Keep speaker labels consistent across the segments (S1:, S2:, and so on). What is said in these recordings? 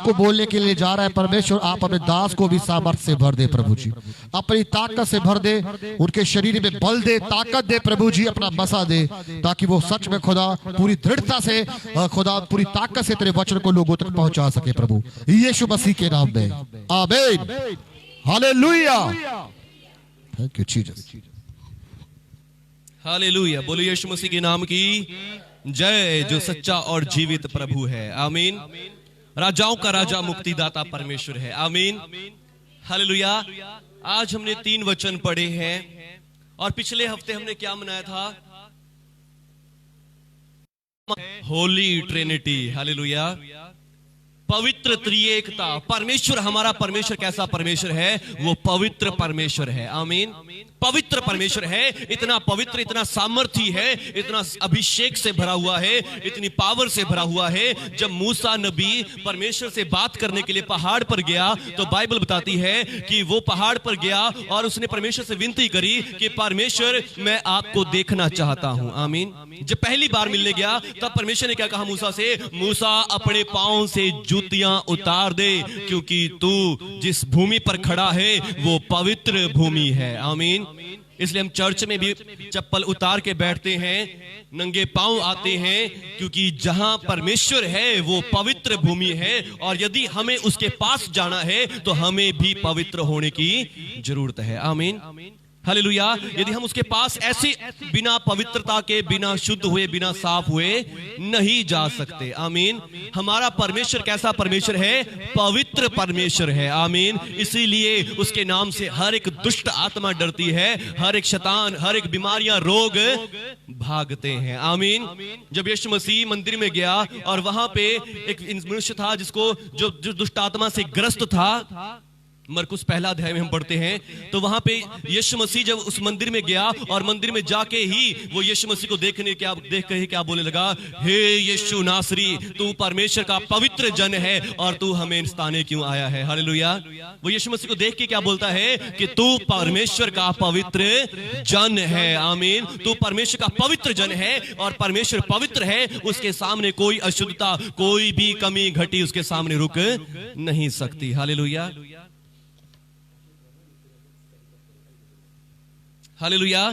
S1: को बोलने के लिए जा रहा है परमेश्वर, आप अपने दास को भी सामर्थ्य से भर दे प्रभु जी, अपनी ताकत से भर दे, उनके शरीर में बल दे, ताकत दे प्रभु जी, अपना बसा दे, ताकि वो सच में खुदा पूरी दृढ़ता से, खुदा पूरी ताकत से तेरे वचन को लोगों तक पहुंचा सके प्रभु, यीशु मसीह के नाम में आमीन। Hallelujah, thank you Jesus.
S2: Hallelujah, बोलो यीशु मसीह के नाम की जय, जो सच्चा और जीवित प्रभु है। आमीन। राजाओं का राजा, मुक्तिदाता परमेश्वर है। आमीन। हालेलुया। आज हमने 3 वचन पढ़े हैं और पिछले हफ्ते हमने क्या मनाया था? होली ट्रिनिटी। हालेलुया, पवित्र त्रिएकता। परमेश्वर, हमारा परमेश्वर कैसा परमेश्वर है? वो पवित्र परमेश्वर है। आमीन। पवित्र परमेश्वर है, इतना पवित्र, इतना सामर्थी है, इतना अभिषेक से भरा हुआ है, इतनी पावर से भरा हुआ है। जब मूसा नबी परमेश्वर से बात करने के लिए पहाड़ पर गया तो बाइबल बताती है कि वो पहाड़ पर गया और उसने परमेश्वर से विनती करी कि परमेश्वर, मैं आपको देखना चाहता हूं। आमीन। जब पहली बार मिलने गया तब परमेश्वर ने क्या कहा मूसा से? मूसा, अपने पांव से जूतियां उतार दे, क्योंकि तू जिस भूमि पर खड़ा है वो पवित्र भूमि है। आमीन। इसलिए हम चर्च में भी चप्पल उतार के बैठते हैं, नंगे पांव आते हैं, क्योंकि जहां परमेश्वर है वो पवित्र भूमि है और यदि हमें उसके पास जाना है तो हमें भी पवित्र होने की जरूरत है। आमीन। हालेलुया। यदि हम उसके पास ऐसे बिना पवित्रता के, बिना शुद्ध हुए, बिना साफ हुए नहीं जा सकते। आमीन। हमारा परमेश्वर कैसा परमेश्वर है? पवित्र परमेश्वर है। आमीन। इसीलिए उसके नाम से हर एक दुष्ट आत्मा डरती है, हर एक शैतान, हर एक बीमारियां, रोग भागते हैं। आमीन। जब यीशु मसीह मंदिर में गया और वहां पे एक मनुष्य था जिसको जो दुष्ट आत्मा से ग्रस्त था, मरकुस पहला अध्याय में हम पढ़ते हैं, तो वहां पे यीशु मसीह जब उस मंदिर में गया और मंदिर में जाके ही वो यीशु मसीह को देख के ही क्या बोलने लगा? हे यीशु नासरी, तू परमेश्वर का पवित्र जन है और तू हमें सताने क्यों आया है? हालेलुया। वो यीशु मसीह को देख के क्या बोलता है कि तू परमेश्वर का पवित्र जन है। आमीन। तू परमेश्वर का पवित्र जन है और परमेश्वर पवित्र है, उसके सामने कोई अशुद्धता, कोई भी कमी घटी उसके सामने रुक नहीं सकती। हालेलुया। हालेलुया।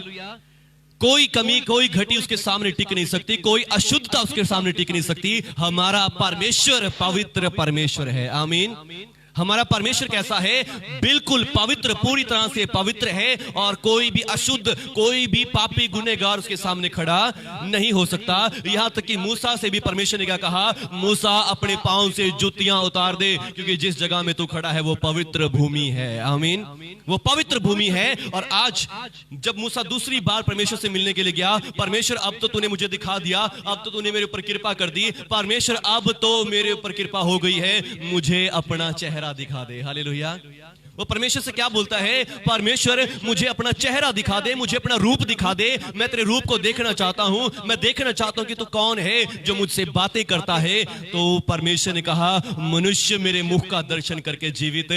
S2: कोई कमी, कोई घटी उसके सामने टिक नहीं सकती, कोई अशुद्धता उसके सामने टिक नहीं सकती। हमारा परमेश्वर पवित्र परमेश्वर है। आमीन। हमारा परमेश्वर कैसा है? बिल्कुल पवित्र, पूरी तरह से पवित्र है और कोई भी अशुद्ध, कोई भी पापी गुनहगार उसके सामने खड़ा नहीं हो सकता। यहां तक कि मूसा से भी परमेश्वर ने क्या कहा? मूसा, अपने पांव से जूतियां उतार दे, क्योंकि जिस जगह में तू खड़ा है वो पवित्र भूमि है। आमीन। वो पवित्र भूमि है। और आज जब मूसा दूसरी बार परमेश्वर से मिलने के लिए गया, परमेश्वर, अब तो तूने मुझे दिखा दिया, अब तो तूने मेरे ऊपर कृपा कर दी, परमेश्वर अब तो मेरे ऊपर कृपा हो गई है, मुझे अपना चेहरा दिखा दे। हालेलुया। वो परमेश्वर से क्या बोलता है? परमेश्वर, मुझे अपना चेहरा दिखा दे, मुझे अपना रूप दिखा दे, मैं तेरे रूप को देखना चाहता हूं, मैं देखना चाहता हूं कि तू कौन है जो मुझसे बातें करता है। तो परमेश्वर ने कहा, मनुष्य मेरे मुख का दर्शन करके जीवित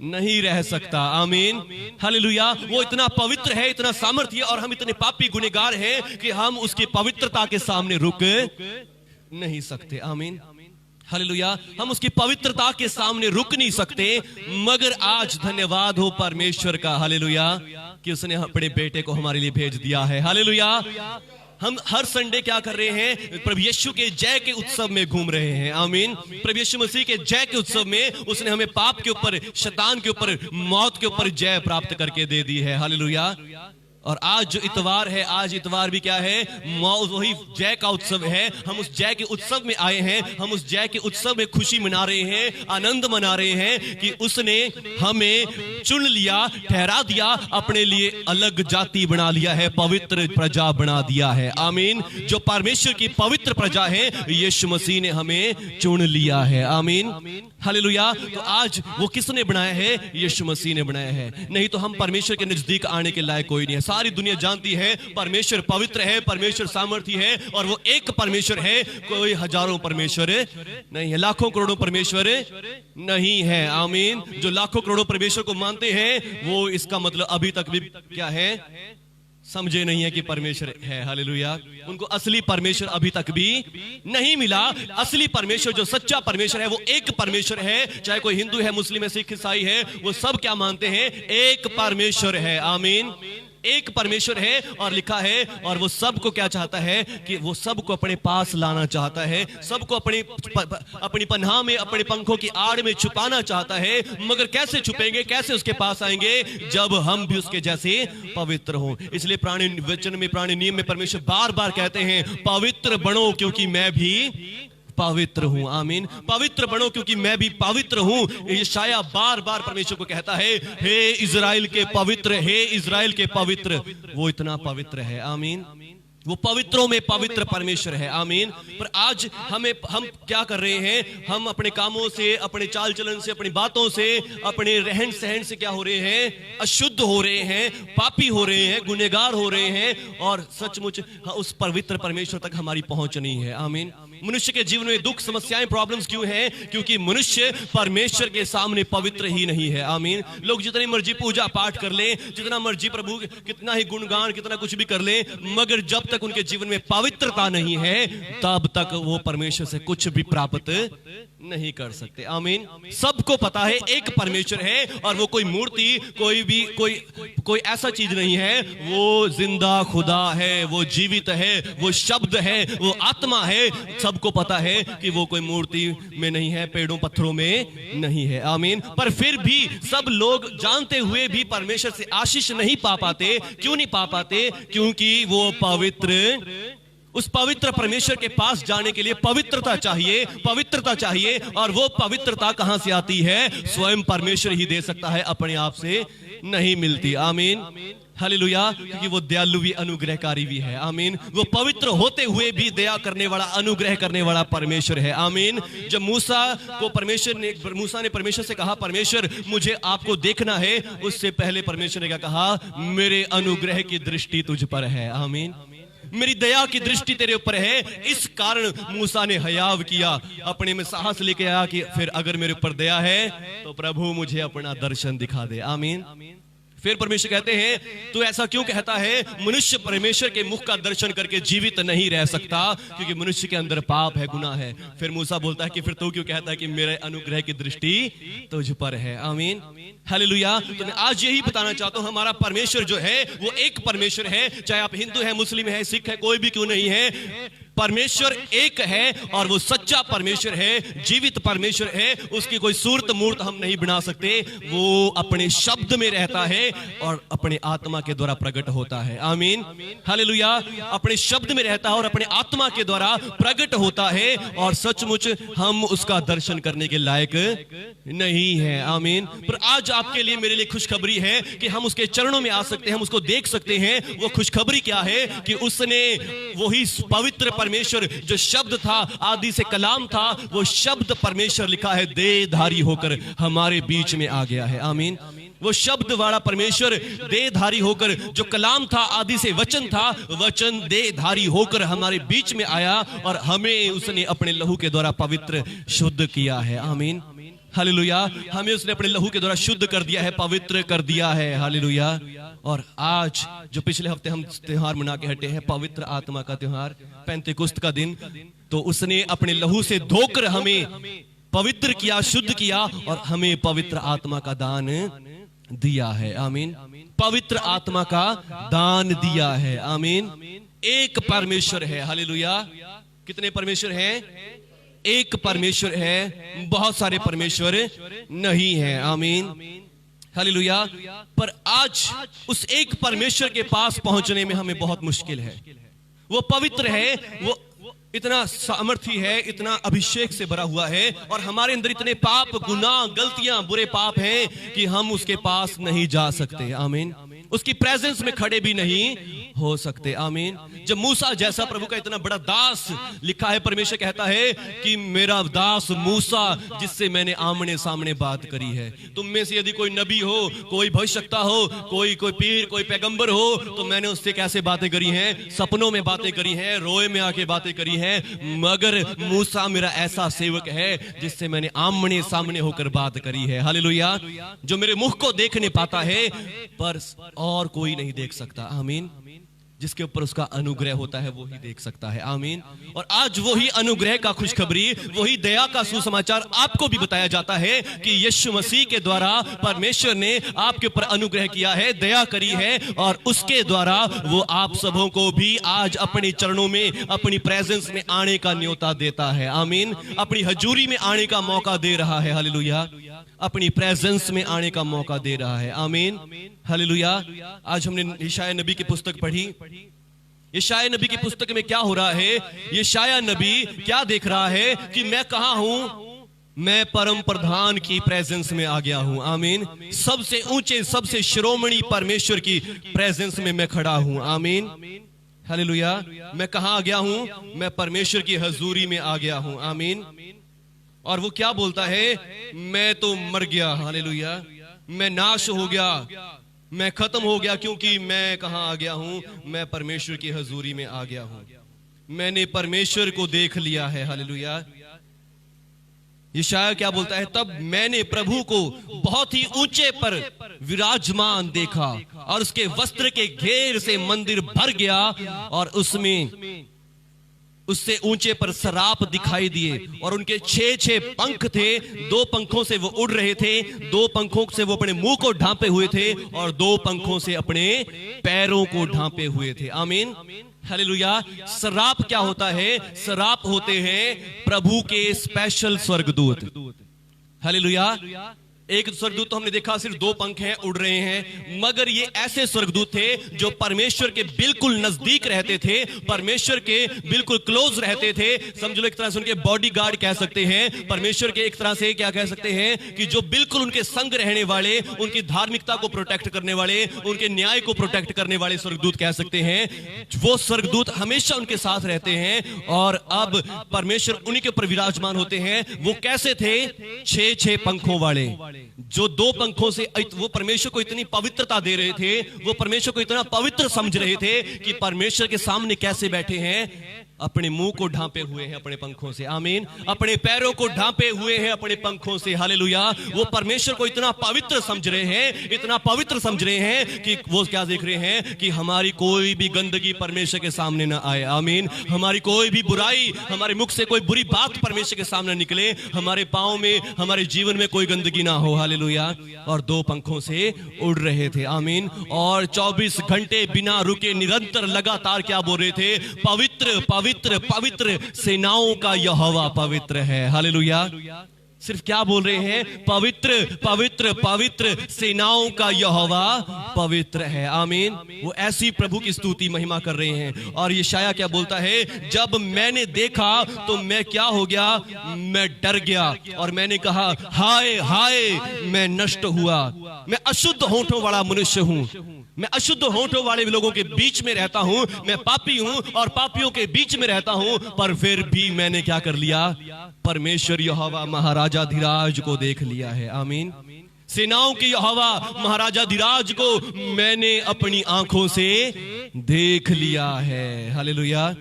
S2: नहीं रह सकता। आमीन। हालेलुया। वो इतना पवित्र है, इतना सामर्थ्य है और हम इतने पापी गुनहगार हैं कि हम उसकी पवित्रता के सामने रुक नहीं सकते। आमीन। हालेलुया। हम उसकी पवित्रता के सामने रुक नहीं सकते, मगर आज धन्यवाद हो परमेश्वर का, हालेलुया, कि उसने अपने बेटे को हमारे लिए भेज दिया है। हालेलुया। हम हर संडे क्या कर रहे हैं? प्रभु यीशु के जय के उत्सव में घूम रहे हैं। आमीन। प्रभु यीशु मसीह के जय के उत्सव में उसने हमें पाप के ऊपर, शैतान के ऊपर, मौत के ऊपर जय प्राप्त करके दे दी है। हालेलुया। और आज जो इतवार है, आज इतवार भी क्या है? वही जय का उत्सव है। हम उस जय के उत्सव में आए हैं, हम उस जय के उत्सव में खुशी मना रहे हैं, आनंद मना रहे हैं कि उसने हमें चुन लिया, ठहरा दिया, अपने लिए अलग जाति बना लिया है, पवित्र प्रजा बना दिया है। आमीन। जो परमेश्वर की पवित्र प्रजा है, यीशु मसीह ने हमें चुन लिया है। आमीन। हालेलुया। तो आज वो किसने बनाया है? यीशु मसीह ने बनाया है। नहीं तो हम परमेश्वर के नजदीक आने के लायक कोई नहीं है। सारी दुनिया जानती है परमेश्वर पवित्र है, परमेश्वर सामर्थी है और वो एक परमेश्वर है, कोई हजारों परमेश्वर नहीं है, लाखों करोड़ों परमेश्वर नहीं है। आमीन। जो लाखों करोड़ों परमेश्वर को मानते हैं वो, इसका मतलब अभी तक भी क्या है? समझे नहीं है कि परमेश्वर है। हालेलुया। उनको असली परमेश्वर अभी तक भी नहीं मिला। असली परमेश्वर, जो सच्चा परमेश्वर है, वो एक परमेश्वर है। चाहे कोई हिंदू है, मुस्लिम है, सिख, ईसाई है, वो सब क्या मानते हैं? एक परमेश्वर है। आमीन। एक परमेश्वर है। और लिखा है, और वो सबको क्या चाहता है कि वो सबको अपने पास लाना चाहता है, सबको अपनी पनाह में, अपने पंखों की आड़ में छुपाना चाहता है। मगर कैसे छुपेंगे, कैसे उसके पास आएंगे? जब हम भी उसके जैसे पवित्र हों। इसलिए पुराने वचन में, पुराने नियम में परमेश्वर बार बार कहते हैं, पवित्र बनो क्योंकि मैं भी पवित्र हूं। आमीन। पवित्र बनो क्योंकि मैं भी पवित्र हूं। यशायाह बार बार परमेश्वर को कहता है, हे इजराइल के पवित्र, हे इजराइल के पवित्र। वो इतना पवित्र है। आमीन। वो पवित्रों में पवित्र परमेश्वर है। आमीन। पर आज हम क्या कर रहे हैं? हम अपने कामों से, अपने चाल चलन से, अपनी बातों से, अपने रहन सहन से क्या हो रहे हैं? अशुद्ध हो रहे हैं, पापी हो रहे हैं, गुनहगार हो रहे हैं। और सचमुच उस पवित्र परमेश्वर तक हमारी पहुंच नहीं है। आमीन। मनुष्य के जीवन में दुख, समस्याएं, प्रॉब्लम्स क्यों हैं? क्योंकि मनुष्य परमेश्वर के सामने पवित्र ही नहीं है। आमीन। लोग जितनी मर्जी पूजा पाठ कर ले, जितना मर्जी प्रभु कितना ही गुणगान, कितना कुछ भी कर ले, मगर जब तक उनके जीवन में पवित्रता नहीं है, तब तक वो परमेश्वर से कुछ भी प्राप्त नहीं कर सकते। आमीन। सबको पता है एक परमेश्वर है, और वो कोई मूर्ति, कोई ऐसा चीज नहीं है। वो जिंदा खुदा है, वो जीवित है, वो शब्द है, वो आत्मा है। सबको पता है कि वो कोई मूर्ति में नहीं है, पेड़ों पत्थरों में नहीं है। आमीन। पर फिर भी सब लोग जानते हुए भी परमेश्वर से आशीष नहीं पा पाते। क्यों नहीं पा पाते? क्योंकि वो उस पवित्र परमेश्वर के पास जाने के लिए पवित्रता चाहिए, पवित्रता चाहिए। और वो पवित्रता कहां से आती है? स्वयं परमेश्वर ही दे सकता है, अपने आप से नहीं मिलती। आमीन। हालेलुया। क्योंकि वो दयालु भी, अनुग्रहकारी भी है। आमीन। वो पवित्र होते हुए भी दया करने वाला, अनुग्रह करने वाला परमेश्वर है। आमीन। जब मूसा ने परमेश्वर से कहा, परमेश्वर मुझे आपको देखना है, उससे पहले परमेश्वर ने क्या कहा? मेरे अनुग्रह की दृष्टि तुझ पर है। आमीन। मेरी दया की दृष्टि तेरे ऊपर है। इस कारण मूसा ने हयाव किया, अपने में साहस लेके आया कि फिर अगर मेरे ऊपर दया है तो प्रभु मुझे अपना दर्शन दिखा दे। आमीन। फिर परमेश्वर कहते हैं, तू ऐसा क्यों कहता है? मनुष्य परमेश्वर के मुख का दर्शन करके जीवित नहीं रह सकता, क्योंकि मनुष्य के अंदर पाप है, गुनाह है। फिर मूसा बोलता है कि फिर तू क्यों कहता है कि मेरे अनुग्रह की दृष्टि तुझ पर है। आमीन। हालेलुया। तो मैं आज यही बताना चाहता हूं, हमारा परमेश्वर जो है वो एक परमेश्वर है। चाहे आप हिंदू है, मुस्लिम है, सिख है, कोई भी क्यों नहीं है, परमेश्वर एक है। और वो सच्चा परमेश्वर है, जीवित परमेश्वर है। उसकी कोई सूरत मूर्त हम नहीं बना सकते। वो अपने शब्द में रहता है और अपने आत्मा के द्वारा प्रकट होता है। आमीन। हालेलुया। अपने शब्द में रहता है और अपने आत्मा के द्वारा प्रकट होता है। और सचमुच हम उसका दर्शन करने के लायक नहीं है। आमीन। पर आज आपके लिए, मेरे लिए खुशखबरी है कि हम उसके चरणों में आ सकते हैं, हम उसको देख सकते हैं। वो खुशखबरी क्या है? कि उसने वही पवित्र परमेश्वर जो शब्द था, आदि से कलाम था, वो शब्द परमेश्वर लिखा है देहधारी होकर हमारे बीच में आ गया है। आमीन। वो शब्द वाला परमेश्वर देहधारी होकर, जो कलाम था, आदि से वचन था, वचन देहधारी होकर हमारे बीच में आया और हमें उसने अपने लहू के द्वारा पवित्र शुद्ध किया है। आमीन। हालेलुया। हमें उसने अपने लहू के द्वारा शुद्ध कर दिया है, पवित्र कर दिया है। हालेलुया। और आज जो पिछले हफ्ते हम त्योहार मना के हटे हैं, पवित्र आत्मा का त्योहार, पेंतेकुस्त का दिन, तो उसने अपने लहू से धोकर हमें पवित्र किया, शुद्ध किया और हमें पवित्र आत्मा का दान दिया है। आमीन। पवित्र आत्मा का दान दिया है। आमीन। एक परमेश्वर है। हालेलुया। कितने परमेश्वर हैं? एक परमेश्वर है, बहुत सारे परमेश्वर नहीं है। आमीन। हालेलुया। पर आज उस एक परमेश्वर के पास पहुंचने में हमें बहुत मुश्किल है। वो पवित्र है, वो इतना सामर्थी है, इतना अभिषेक से भरा हुआ है, और हमारे अंदर इतने पाप, गुनाह, गलतियां, बुरे पाप हैं कि हम उसके पास नहीं जा सकते। आमीन। उसकी प्रेजेंस में खड़े भी नहीं हो सकते। आमीन। जब मूसा जैसा प्रभु का इतना बड़ा दास, लिखा है परमेश्वर कहता है कि मेरा दास मूसा जिससे मैंने आमने सामने बात करी है। तुम में से यदि कोई नबी हो, कोई भविष्यवक्ता हो, कोई पीर, कोई पैगंबर हो, तो मैंने उससे कैसे बातें करी हैं? सपनों में बातें करी हैं, रोए में आके बातें करी हैं। मगर मूसा मेरा ऐसा सेवक है जिससे मैंने आमने सामने होकर बात करी है। हालेलुया। जो मेरे मुख को देखने पाता है पर और कोई नहीं देख सकता। आमीन। जिसके ऊपर उसका अनुग्रह होता है वो ही देख सकता है। आमीन। और आज वही अनुग्रह का खुशखबरी, वही दया का सुसमाचार आपको भी बताया जाता है कि यीशु मसीह के द्वारा परमेश्वर ने आपके ऊपर अनुग्रह किया है, दया करी है, और उसके द्वारा वो आप सबों को भी आज अपने चरणों में, अपनी प्रेजेंस में आने का न्योता देता है। आमीन। अपनी हजूरी में आने का मौका दे रहा है। हालेलुया। अपनी प्रेजेंस में आने का मौका दे रहा है। आमीन। हालेलुया। आज हमने यशायाह नबी की पुस्तक पढ़ी। यशायाह नबी की पुस्तक में क्या हो रहा है? यशायाह नबी क्या देख रहा है कि मैं कहां हूं? मैं परम प्रधान की प्रेजेंस में आ गया हूं। आमीन। सबसे ऊंचे, सबसे शिरोमणि परमेश्वर की प्रेजेंस में मैं खड़ा हूं। आमीन। हालेलुया। मैं कहां आ गया हूं? मैं परमेश्वर की हजूरी में आ गया हूं। आमीन। और वो क्या बोलता है? मैं तो मर गया। हालेलुया। मैं नाश हो गया, मैं खत्म हो गया, क्योंकि मैं कहां आ गया हूं? मैं परमेश्वर की हजूरी में आ गया हूं। मैंने परमेश्वर को देख लिया है। हालेलुया। यशायाह क्या बोलता है? तब मैंने प्रभु को बहुत ही ऊंचे पर विराजमान देखा और उसके वस्त्र के घेर से मंदिर भर गया और उसमें उससे ऊंचे पर सराप दिखाई दिए और उनके 6 पंख थे। 2 पंखों से वो उड़ रहे थे, 2 पंखों से वो अपने मुंह को ढांपे हुए थे और 2 पंखों से अपने पैरों को ढांपे हुए थे। आमीन। हालेलुया। सराप क्या होता है? सराप होते हैं प्रभु के स्पेशल स्वर्गदूत। हालेलुया। एक स्वर्गदूत तो हमने देखा सिर्फ 2 पंख हैं, उड़ रहे हैं, मगर ये ऐसे स्वर्गदूत थे जो परमेश्वर के बिल्कुल नजदीक रहते थे, परमेश्वर के बिल्कुल क्लोज रहते थे। समझ लो एक तरह से उनके बॉडीगार्ड कह सकते हैं, परमेश्वर के एक तरह से क्या कह सकते हैं कि जो बिल्कुल उनके संग रहने वाले, उनकी धार्मिकता को प्रोटेक्ट करने वाले, उनके न्याय को प्रोटेक्ट करने वाले स्वर्गदूत कह सकते हैं। वो स्वर्गदूत हमेशा उनके साथ रहते हैं और अब परमेश्वर उन्हीं के ऊपर विराजमान होते हैं। वो कैसे थे? 6 पंखों वाले, जो 2 पंखों से वो परमेश्वर को इतनी पवित्रता दे रहे थे, वो परमेश्वर को इतना पवित्र समझ रहे थे कि परमेश्वर के सामने कैसे बैठे हैं? अपने मुंह को ढांपे हुए हैं अपने पंखों से। आमीन। अपने पैरों को ढांपे हुए हैं अपने पंखों से। हालेलुया। वो परमेश्वर को इतना पवित्र समझ रहे हैं, इतना पवित्र समझ रहे हैं कि वो क्या देख रहे हैं कि हमारी कोई भी गंदगी परमेश्वर के सामने ना आए। आमीन। हमारी कोई भी बुराई, हमारे मुख से कोई बुरी बात परमेश्वर के सामने निकले, हमारे पांव में, हमारे जीवन में कोई गंदगी ना हो। हालेलुया। और 2 पंखों से उड़ रहे थे। आमीन। और 24 घंटे बिना रुके निरंतर लगातार क्या बोल रहे थे? पवित्र पवित्र पवित्र सेनाओं का यहोवा पवित्र है। हालेलुया। सिर्फ क्या बोल रहे हैं? पवित्र पवित्र पवित्र सेनाओं का यहोवा पवित्र है। आमीन। वो ऐसी प्रभु की स्तुति महिमा कर रहे हैं। और यशायाह क्या बोलता है? जब मैंने देखा तो मैं क्या हो गया? मैं डर गया और मैंने कहा हाय हाय, मैं नष्ट हुआ, मैं अशुद्ध होठों वाला मनुष्य हूं, मैं अशुद्ध होठों वाले लोगों के बीच में रहता हूं, मैं पापी हूं और पापियों के बीच में रहता हूं। पर फिर भी मैंने क्या कर लिया? परमेश्वर यहोवा महाराजाधिराज को देख लिया है। आमीन। सेनाओं के यहोवा महाराजाधिराज को मैंने अपनी आंखों से देख लिया है। हालेलुया।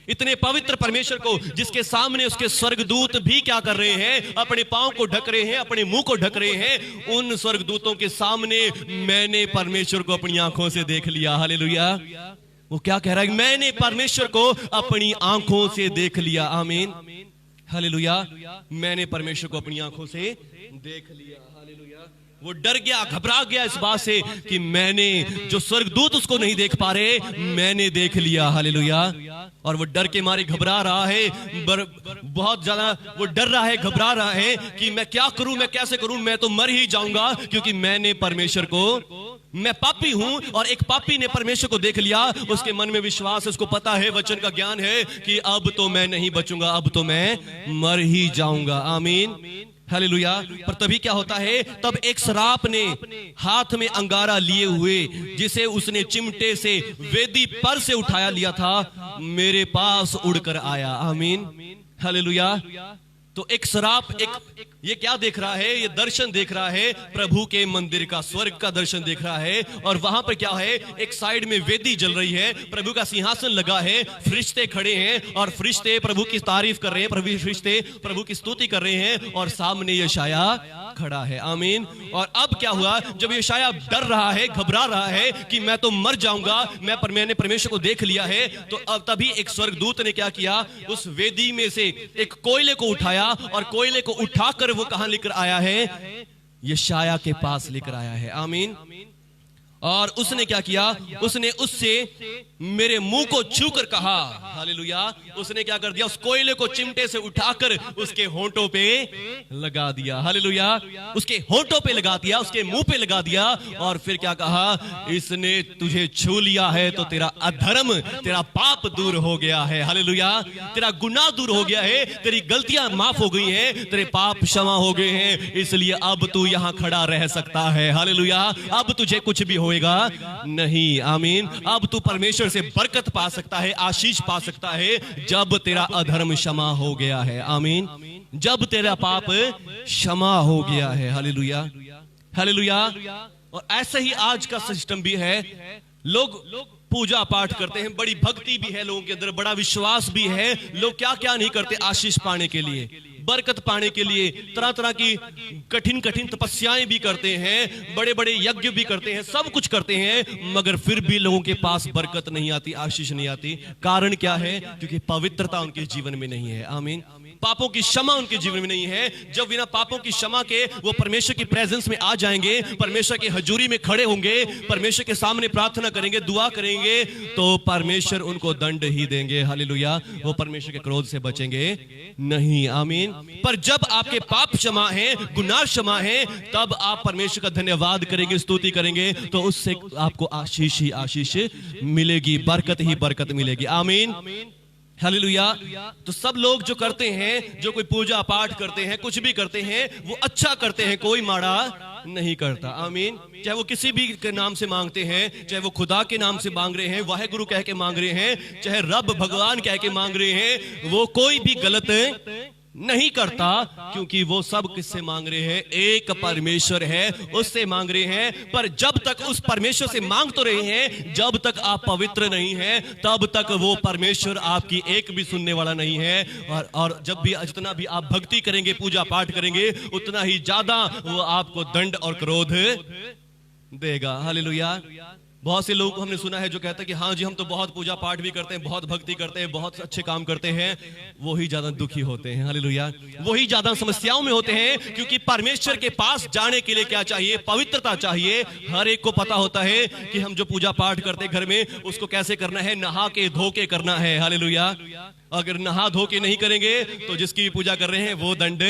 S2: इतने पवित्र परमेश्वर को जिसके सामने उसके स्वर्गदूत भी क्या कर रहे हैं? अपने पांव को ढक रहे हैं, अपने मुंह को ढक रहे हैं। उन स्वर्गदूतों के सामने मैंने परमेश्वर को अपनी आंखों से देख लिया। हालेलुया। वो क्या कह रहा है? मैंने परमेश्वर को अपनी आंखों से देख लिया। आमीन। हालेलुया। मैंने परमेश्वर को अपनी आंखों से देख लिया। हालेलुया। वो डर गया, घबरा गया इस बात से कि मैंने, जो स्वर्गदूत उसको नहीं देख पा रहे, मैंने देख लिया। हालेलुया। और वो डर के मारे घबरा रहा है, बहुत ज्यादा वो डर रहा है, घबरा रहा है कि मैं क्या करूं, मैं कैसे करूं, मैं तो मर ही जाऊंगा, क्योंकि मैंने परमेश्वर को, मैं पापी हूं और एक पापी ने परमेश्वर को देख लिया। उसके मन में विश्वास है, उसको पता है, वचन का ज्ञान है कि अब तो मैं नहीं बचूंगा, अब तो मैं मर ही जाऊंगा। आमीन। हालेलुया। पर तभी क्या होता है? तब एक सराप ने हाथ में अंगारा लिए हुए, जिसे उसने चिमटे से वेदी पर से उठाया लिया था, मेरे पास उड़कर आया। आमीन। हालेलुया। तो एक सराप, एक ये क्या देख रहा है? ये दर्शन देख रहा है प्रभु के मंदिर का, स्वर्ग का दर्शन देख रहा है। और वहां पर क्या है? एक साइड में वेदी जल रही है, प्रभु का सिंहासन लगा है, फरिश्ते खड़े हैं और फरिश्ते प्रभु की तारीफ कर रहे हैं, फरिश्ते प्रभु की स्तुति कर रहे हैं। और सामने यशायाह खड़ा है। आमीन। और अब क्या हुआ, जब यशायाह डर रहा है, घबरा रहा है कि मैं तो मर जाऊंगा, मैंने परमेश्वर को देख लिया है, तो अब तभी एक स्वर्गदूत ने क्या किया, उस वेदी में से एक कोयले को उठाया और कोयले को उठाकर वो कहां लेकर आया है, यशायाह के पास लेकर आया है। आमीन। और उसने क्या किया, उसने उससे मेरे मुंह को छूकर कहा, हालेलुया, उसने क्या कर दिया, उस कोयले को चिमटे से उठाकर उसके होंठों पे लगा दिया। हालेलुया, उसके होंठों पे लगा दिया, उसके मुंह पे लगा दिया। और फिर क्या कहा, इसने तुझे छू लिया है तो तेरा अधर्म, तेरा पाप दूर हो गया है। हालेलुया, तेरा गुनाह दूर हो गया है, तेरी गलतियां माफ हो गई हैं, तेरे पाप क्षमा हो गए हैं, इसलिए अब तू यहां खड़ा रह सकता है। हालेलुया, अब तुझे कुछ भी होएगा नहीं। आमीन। अब तू परमेश्वर से बरकत पा सकता है, आशीष पा सकता है, जब तेरा अधर्म क्षमा हो गया है। आमीन। जब तेरा पाप क्षमा हो गया है। Hallelujah, hallelujah. और ऐसे ही आज का सिस्टम भी है, लोग पूजा पाठ करते हैं, बड़ी भक्ति भी है लोगों के अंदर, बड़ा विश्वास भी है, लोग क्या क्या नहीं करते आशीष पाने के लिए, बरकत पाने के लिए, तरह तरह की कठिन कठिन तपस्याएं भी करते हैं, बड़े बड़े यज्ञ भी करते हैं, सब कुछ करते हैं, मगर फिर भी लोगों के पास बरकत नहीं आती, आशीष नहीं आती। कारण क्या है? क्योंकि पवित्रता उनके जीवन में नहीं है। आमीन। पापों की क्षमा उनके जीवन में नहीं है। जब बिना पापों की क्षमा के वो परमेश्वर की प्रेजेंस में आ जाएंगे, परमेश्वर की हजूरी में खड़े होंगे, परमेश्वर के सामने प्रार्थना करेंगे, दुआ करेंगे, तो परमेश्वर उनको दंड ही देंगे। हालेलुया, वो परमेश्वर के क्रोध से बचेंगे नहीं। आमीन। पर जब आपके पाप क्षमा है, गुनाह क्षमा है, तब आप परमेश्वर का धन्यवाद करेंगे, स्तुति करेंगे, तो उससे आपको आशीष ही आशीष मिलेगी, बरकत ही बरकत मिलेगी। आमीन। हालेलुया। तो सब लोग जो करते हैं, जो कोई पूजा पाठ करते हैं, कुछ भी करते हैं, वो अच्छा करते हैं, कोई माड़ा नहीं करता। आमीन। चाहे वो किसी भी के नाम से मांगते हैं, चाहे वो खुदा के नाम से मांग रहे हैं, वाहेगुरु कह के मांग रहे हैं, चाहे रब भगवान कह के मांग रहे हैं, वो कोई भी गलत नहीं करता, क्योंकि वो सब किससे मांग रहे हैं? एक परमेश्वर है, उससे मांग रहे हैं। पर जब तक उस परमेश्वर से मांग तो रहे हैं, जब तक आप पवित्र नहीं हैं, तब तक वो परमेश्वर आपकी एक भी सुनने वाला नहीं है। और जब भी जितना भी आप भक्ति करेंगे, पूजा पाठ करेंगे, उतना ही ज्यादा वो आपको दंड और क्रोध देगा। हालेलुया। बहुत से लोग को हमने सुना है जो कहते हैं कि हाँ जी, हम तो बहुत पूजा पाठ भी करते हैं, बहुत भक्ति करते हैं, बहुत अच्छे काम करते हैं, वो ही ज्यादा दुखी होते हैं। हालेलुया। वही ज्यादा समस्याओं में होते हैं, क्योंकि परमेश्वर के पास जाने के लिए क्या चाहिए? पवित्रता चाहिए। हर एक को पता होता है कि हम जो पूजा पाठ करते हैं घर में, उसको कैसे करना है? नहा के धो के करना है। हालेलुया। अगर नहा धो के नहीं करेंगे तो जिसकी पूजा कर रहे हैं वो दंड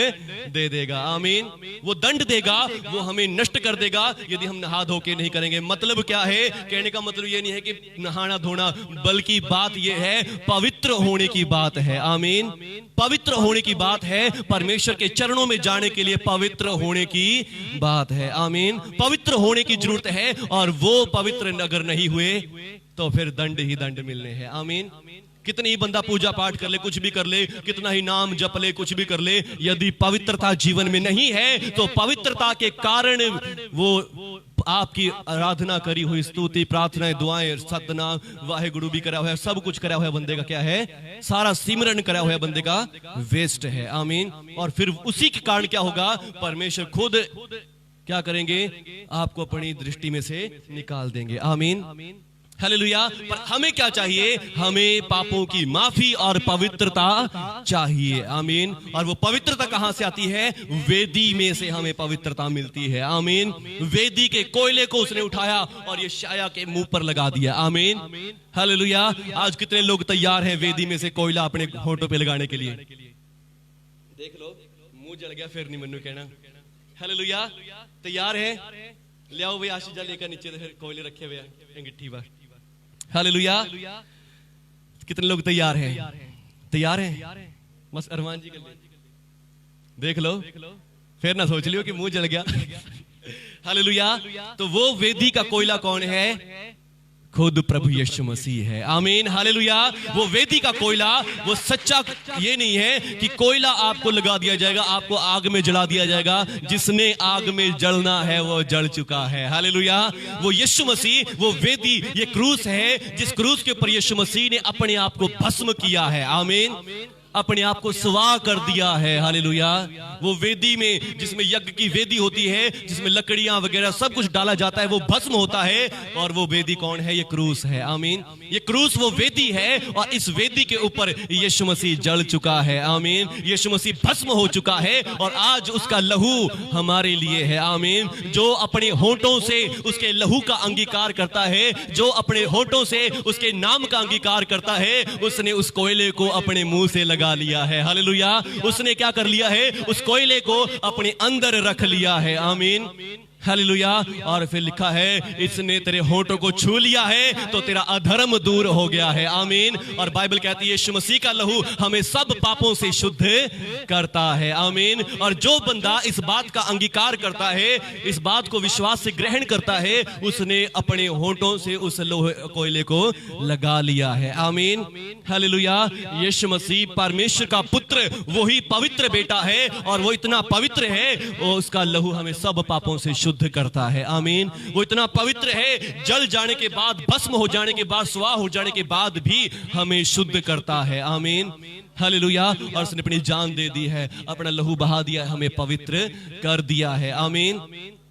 S2: दे देगा। आमीन। वो दंड देगा, वो हमें नष्ट कर देगा यदि हम नहा धो के नहीं करेंगे। मतलब क्या है? कहने का मतलब ये नहीं है कि नहाना धोना, बल्कि बात ये है पवित्र होने की बात है। आमीन। पवित्र होने की बात है, परमेश्वर के चरणों में जाने के लिए पवित्र होने की बात है। आमीन। पवित्र होने की जरूरत है, और वो पवित्र अगर नहीं हुए तो फिर दंड ही दंड मिलने हैं। आमीन। कितनी ही बंदा पूजा पाठ कर ले, कुछ भी कर ले, कितना ही नाम जप ले, कुछ भी कर ले, यदि पवित्रता जीवन में नहीं है, तो पवित्रता के कारण वो आपकी आराधना करी हुई, स्तुति, प्रार्थनाएं, दुआएं, सतनाम, वाहेगुरु भी करा हुआ है, सब कुछ करा हुआ है बंदे का क्या है? सारा सिमरन करा हुआ है बंदे का वेस्ट है। आमीन। और फिर उसी के कारण क्या होगा? परमेश्वर खुद क्या करेंगे? आपको अपनी दृष्टि में से निकाल देंगे। आमीन। हालेलुया। पर हमें क्या चाहिए? हमें पापों की माफी और पवित्रता चाहिए। आमीन। और वो पवित्रता कहां से आती है? वेदी में से हमें पवित्रता मिलती है। आमीन। वेदी के कोयले को उसने उठाया और यशायाह के मुंह पर लगा दिया। आमीन। हालेलुया। आज कितने लोग तैयार हैं वेदी में से कोयला अपने होठों पे लगाने के लिए? देख लो, मुंह जल गया, फिर नहीं मनु कहना। हालेलुया। तैयार है? ले आओ भाई, आशीष जा लेकर नीचे फिर कोयले रखे हुए हैं अंगीठी पर। हालेलुया। कितने लोग तैयार हैं? तैयार हैं? बस अरमान जी कर देख लो, फिर ना सोच लियो कि मुंह जल गया। हालेलुया। तो वो वेदी का कोयला कौन है? खुद प्रभु यीशु मसीह है। आमीन। हालेलुया। वो वेदी का कोयला, वो सच्चा ये नहीं है कि कोयला आपको लगा दिया जाएगा, आपको आग में जला दिया जाएगा। जिसने आग में जलना है वो जल चुका है। हालेलुया। वो यीशु मसीह, वो वेदी, ये क्रूस है, जिस क्रूस के ऊपर यीशु मसीह ने अपने आप को भस्म किया है। आमीन। अपने आप को स्वाह कर दिया है। हालेलुया। वो वेदी में, जिसमें यज्ञ की वेदी होती है, जिसमें लकड़ियां वगैरह सब कुछ डाला जाता है, वो भस्म होता है। और वो वेदी कौन है? ये क्रूस है। आमीन। ये क्रूस वो वेदी है, और इस वेदी के ऊपर यीशु मसीह जल चुका है। आमीन। यीशु मसीह भस्म हो चुका है, और आज उसका लहू हमारे लिए है। आमीन। जो अपने होंठों से उसके लहू का अंगीकार करता है, जो अपने होंठों से उसके नाम का अंगीकार करता है, उसने उस कोयले को अपने मुंह से लगा लिया है। हालेलुया। उसने क्या कर लिया है? उस कोयले को अपने अंदर रख लिया है। आमीन। हालेलुया। और फिर लिखा है, इसने तेरे होंठों को छू लिया है तो तेरा अधर्म दूर हो गया है। आमीन। और बाइबल कहती है यीशु मसीह का लहू हमें सब पापों से शुद्ध करता है। आमीन। और जो बंदा इस बात का अंगीकार करता है, इस बात को विश्वास से ग्रहण करता है, उसने अपने होंठों से उस लोहे कोयले को लगा लिया है। आमीन। हालेलुया। यीशु मसीह परमेश्वर का पुत्र, वही पवित्र बेटा है, और वो इतना पवित्र है, वो उसका लहू हमें सब पापों से शुद्ध करता है। आमीन। वो इतना पवित्र है, जल जाने के बाद, भस्म हो जाने के बाद, स्वाह हो जाने के बाद भी हमें शुद्ध करता है। आमीन। हालेलुया। और उसने अपनी जान दे दी है, अपना लहू बहा दिया है, हमें पवित्र कर दिया है। आमीन।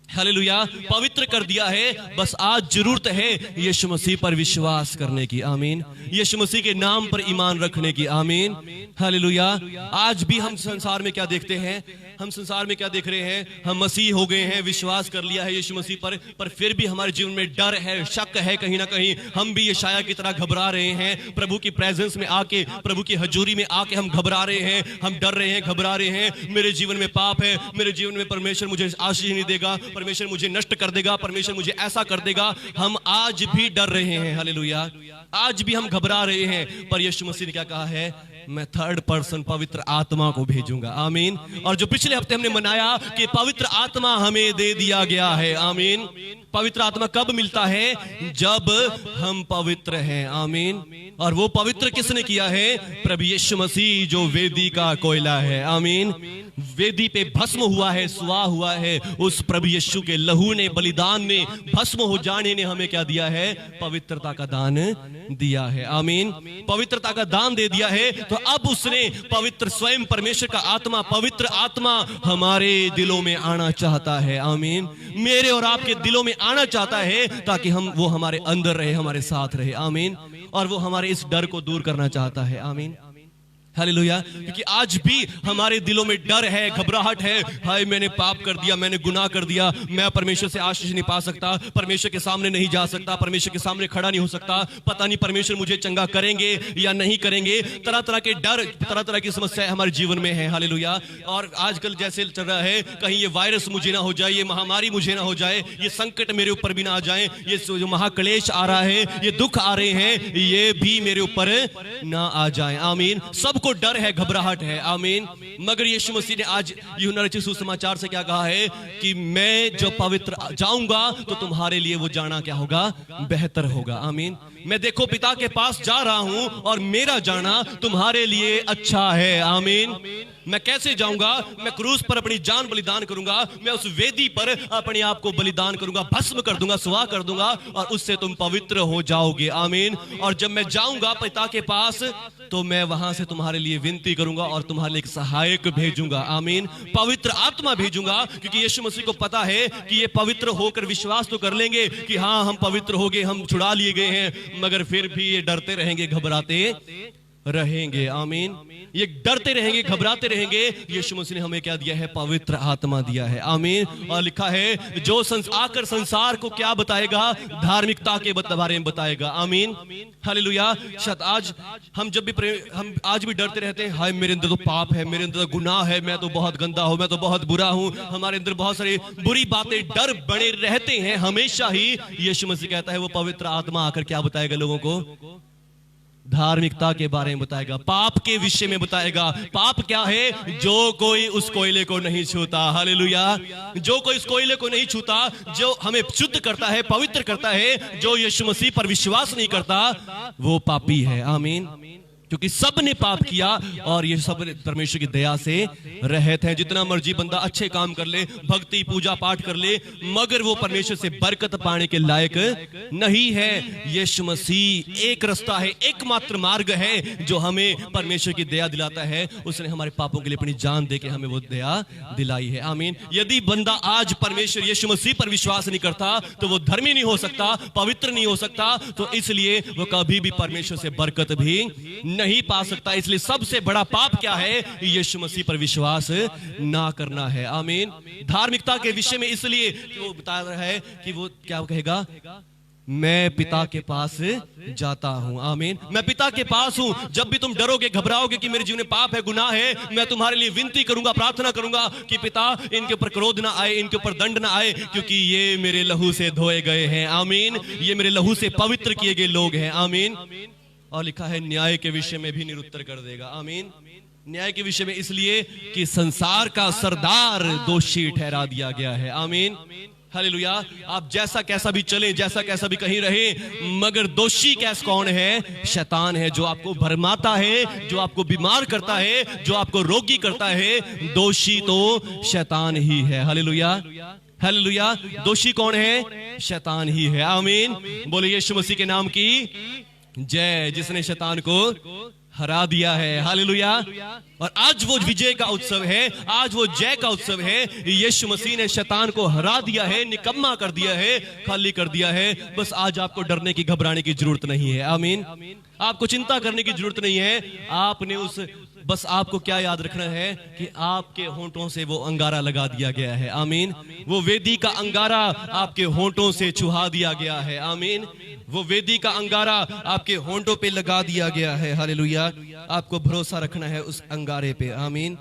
S2: हालेलुया। पवित्र कर दिया है। बस आज जरूरत है यीशु मसीह पर विश्वास करने की। आमीन। यीशु मसीह के नाम पर ईमान रखने की। आमीन। हालेलुया। आज भी हम संसार में क्या देखते हैं? हम संसार में क्या देख रहे हैं? हम मसीह हो गए हैं, विश्वास कर लिया है यीशु मसीह पर फिर भी हमारे जीवन में डर है, शक है। कहीं ना कहीं हम भी यशाया की तरह घबरा रहे हैं। प्रभु की प्रेजेंस में आके, प्रभु की हजूरी में आके हम घबरा रहे हैं, हम डर रहे हैं, घबरा रहे हैं। मेरे जीवन में पाप है, मेरे जीवन में परमेश्वर मुझे आशीष नहीं देगा, परमेश्वर मुझे नष्ट कर देगा, परमेश्वर मुझे ऐसा कर देगा। हम आज भी डर रहे हैं। हालेलुया। आज भी हम घबरा रहे हैं। पर यीशु मसीह ने क्या कहा है? मैं थर्ड पर्सन पवित्र आत्मा को भेजूंगा। आमीन। और जो पिछले हफ्ते हमने मनाया कि पवित्र आत्मा हमें दे दिया गया है। आमीन। पवित्र आत्मा कब मिलता है? जब हम पवित्र हैं। आमीन। और वो पवित्र किसने किया है? प्रभु यीशु मसीह, जो वेदी का कोयला है। आमीन। वेदी पे भस्म हुआ है, स्वाह हुआ है, उस प्रभु यीशु के लहू ने, बलिदान ने, भस्म हो जाने ने हमें क्या दिया है? पवित्रता का दान दिया है। आमीन। पवित्रता का दान दे दिया है। तो अब उसने पवित्र, स्वयं परमेश्वर का आत्मा, पवित्र आत्मा हमारे दिलों में आना चाहता है। आमीन। मेरे और आपके दिलों में आना चाहता है, ताकि वो हमारे अंदर रहे, हमारे साथ रहे। आमीन। और वो हमारे इस डर को दूर करना चाहता है। आमीन। हालेलुया। क्योंकि आज भी हमारे दिलों में डर है, घबराहट है। हाय, मैंने पाप कर दिया, मैंने गुनाह कर दिया, मैं परमेश्वर से आशीष नहीं पा सकता, परमेश्वर के सामने नहीं जा सकता, परमेश्वर के सामने खड़ा नहीं हो सकता, पता नहीं परमेश्वर मुझे चंगा करेंगे या नहीं करेंगे। तरह तरह के डर, तरह तरह की समस्याएं हमारे जीवन में है। हालेलुया। और आजकल जैसे चल रहा है, कहीं ये वायरस मुझे ना हो जाए, ये महामारी मुझे ना हो जाए, ये संकट मेरे ऊपर भी ना आ जाए, ये जो महाक्लेश आ रहा है, ये दुख आ रहे हैं, ये भी मेरे ऊपर ना आ जाए। आमीन। सबको डर है, घबराहट है। आमीन। मगर यीशु मसीह ने आज यूहन्ना रचित सुसमाचार से क्या कहा है? कि मैं जब पवित्र जाऊंगा तो तुम्हारे लिए वो जाना क्या होगा? बेहतर होगा। आमीन। मैं देखो पिता के पास जा रहा हूं, और मेरा जाना तुम्हारे लिए अच्छा है। आमीन। मैं कैसे जाऊंगा? मैं क्रूस पर अपनी जान बलिदान करूंगा, मैं उस वेदी पर अपने आप को बलिदान करूंगा, भस्म कर दूंगा, स्वाह कर दूंगा, और उससे तुम पवित्र हो जाओगे। आमीन। और जब मैं जाऊंगा पिता के पास, तो मैं वहां से तुम्हारे लिए विनती करूंगा और तुम्हारे लिए एक सहायक भेजूंगा। आमीन। पवित्र आत्मा भेजूंगा। क्योंकि यीशु मसीह को पता है कि ये पवित्र होकर विश्वास तो कर लेंगे कि हाँ, हम पवित्र हो गए, हम छुड़ा लिए गए हैं, मगर फिर भी ये डरते रहेंगे, घबराते रहेंगे। आमीन। ये डरते रहेंगे, घबराते रहेंगे। यीशु मसीह ने हमें क्या दिया है? पवित्र आत्मा दिया है। आमीन। और लिखा है, जो आकर संसार को क्या बताएगा? धार्मिकता के बारे में बताएगा। आमीन। हालेलुया। शायद आज हम आज भी डरते रहते हैं, हाय मेरे अंदर तो पाप है, मेरे अंदर तो गुनाह है, मैं तो बहुत गंदा हूं, मैं तो बहुत बुरा हूं, हमारे अंदर बहुत सारी बुरी बातें, डर बने रहते हैं हमेशा ही। यीशु मसीह कहता है, वो पवित्र आत्मा आकर क्या बताएगा लोगों को? धार्मिकता के बारे में बताएगा, पाप के विषय में बताएगा। पाप क्या है? जो कोई उस कोयले को नहीं छूता। हालेलुया। जो कोई उस कोयले को नहीं छूता, जो हमें शुद्ध करता है, पवित्र करता है, जो यीशु मसीह पर विश्वास नहीं करता, वो पापी है। आमीन। क्योंकि सब ने पाप किया और ये सब परमेश्वर की दया से रहित हैं। जितना मर्जी बंदा अच्छे काम कर ले, भक्ति पूजा पाठ कर ले, मगर वो परमेश्वर से बरकत पाने के लायक नहीं है। यीशु मसीह एक रास्ता है, एकमात्र मार्ग है जो हमें परमेश्वर की दया दिलाता है। उसने हमारे पापों के लिए अपनी जान दे के हमें वो दया दिलाई है। आमीन। यदि बंदा आज परमेश्वर यीशु मसीह पर विश्वास नहीं करता तो वो धर्मी नहीं हो सकता, पवित्र नहीं हो सकता, तो इसलिए वो कभी भी परमेश्वर से बरकत भी नहीं पा सकता। इसलिए सबसे बड़ा पाप क्या है? यीशु मसीह पर विश्वास ना करना है। आमीन। धार्मिकता के विषय में इसलिए वो बता रहा है कि वो क्या कहेगा, मैं पिता के पास जाता हूं। आमीन। मैं पिता के पास हूं। जब भी तुम डरोगे, घबराओगे कि मेरे जीवन में पाप है, गुनाह है, मैं तुम्हारे लिए विनती करूंगा, प्रार्थना करूंगा कि पिता इनके ऊपर क्रोध ना आए, इनके ऊपर दंड ना आए, क्योंकि ये मेरे लहू से धोए गए हैं। आमीन। ये मेरे लहू से पवित्र किए गए लोग हैं। आमीन। और लिखा है न्याय के विषय में भी निरुत्तर कर देगा। आमीन। न्याय के विषय में इसलिए कि संसार का सरदार दोषी ठहरा दिया गया है। आमीन। हालेलुया। आप जैसा कैसा भी चले, जैसा कैसा भी कहीं रहे, मगर दोषी कैस कौन है? शैतान है, जो आपको भरमाता है, जो आपको बीमार करता है, जो आपको रोगी करता है। दोषी तो शैतान ही है। हालेलुया। हालेलुया। दोषी कौन है? शैतान ही है। आमीन। बोले यीशु मसीह के नाम की जय, जिसने शैतान को हरा दिया है। हालेलुया। और आज वो विजय का उत्सव है, आज वो जय का उत्सव है। यीशु मसीह ने शैतान को हरा दिया है, निकम्मा कर दिया है, खाली कर दिया है। बस आज आपको डरने की, घबराने की जरूरत नहीं है। आमीन। आपको चिंता करने की जरूरत नहीं है। आपने बस आपको क्या याद रखना है कि आपके होंठों से वो अंगारा लगा दिया गया है। आमीन। वो वेदी का अंगारा आपके होंठों से छुहा दिया गया है। आमीन। वो वेदी का अंगारा आपके होंठों पे लगा दिया गया है। हालेलुया। आपको भरोसा रखना है उस अंगारे पे। आमीन।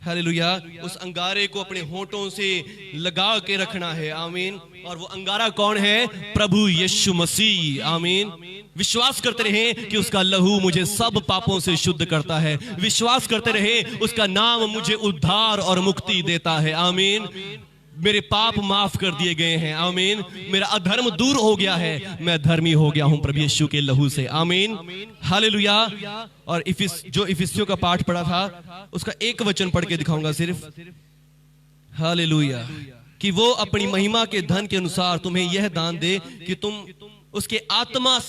S2: हालेलुया। उस अंगारे को अपने होंठों से लगा के रखना है। आमीन। और वो अंगारा कौन है? प्रभु यीशु मसीह। आमीन। विश्वास करते रहे कि उसका लहू मुझे सब पापों से शुद्ध करता है। विश्वास करते रहे उसका नाम मुझे उद्धार और मुक्ति देता है। आमीन। मेरे पाप माफ कर दिए गए हैं। आमीन। मेरा अधर्म दूर हो गया है, मैं धर्मी हो गया हूं प्रभु यीशु के लहू से। आमीन। हालेलुया। और जो इफिसियों का पाठ पढ़ा था उसका एक वचन पढ़ के दिखाऊंगा सिर्फ। हालेलुया। कि वो अपनी महिमा के धन के अनुसार तुम्हें यह दान दे कि तुम उसके आत्मा